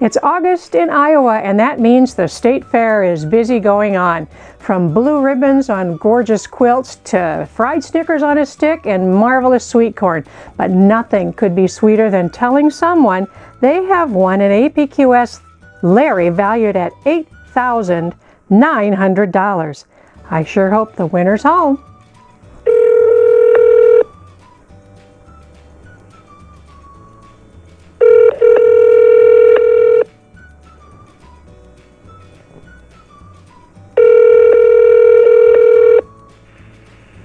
It's August in Iowa, and that means the state fair is busy going on. From blue ribbons on gorgeous quilts to fried Snickers on a stick and marvelous sweet corn. But nothing could be sweeter than telling someone they have won an APQS Larry valued at $8,900. I sure hope the winner's home.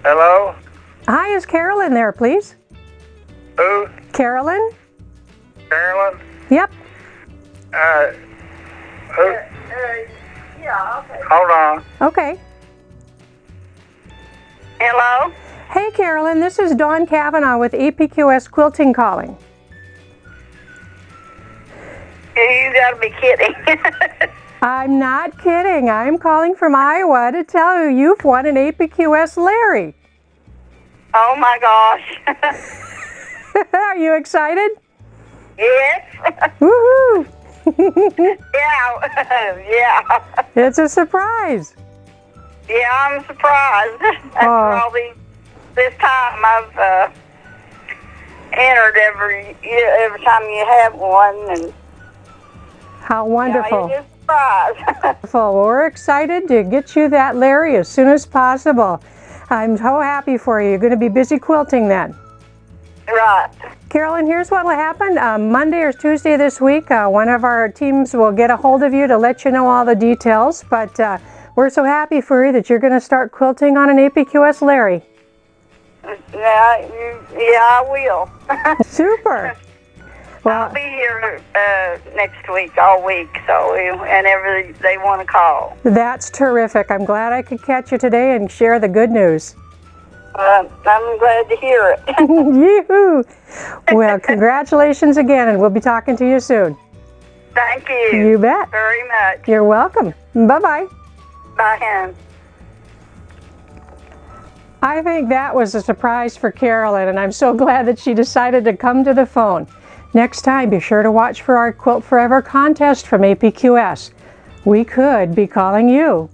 Hello? Hi, is Carolyn there, please? Who? Carolyn? Carolyn? Yep. Who? Yeah, okay. Hold on. Okay. Hello? Hey, Carolyn, this is Dawn Cavanaugh with APQS Quilting calling. You gotta be kidding. I'm not kidding. I'm calling from Iowa to tell you you've won an APQS Larry. Oh my gosh. Are you excited? Yes. Woohoo! Yeah. Yeah. It's a surprise. Yeah, I'm surprised. After all this time I've entered every time you have one, and How wonderful. yeah, it is a surprise. Well, we're excited to get you that Larry as soon as possible. I'm so happy for you. You're going to be busy quilting then. Right. Carolyn, here's what will happen. Monday or Tuesday this week, one of our teams will get a hold of you to let you know all the details. But we're so happy for you that you're going to start quilting on an APQS Larry. Yeah, I will. Super. Well, I'll be here next week, all week, so whenever they want to call. that's terrific. I'm glad I could catch you today and share the good news. I'm glad to hear it. Yoo-hoo. Well, congratulations again, and we'll be talking to you soon. Thank you. You bet. Very much. You're welcome. Bye-bye. Bye, Hen. I think that was a surprise for Carolyn, and I'm so glad that she decided to come to the phone. Next time, be sure to watch for our Quilt Forever Contest from APQS. We could be calling you.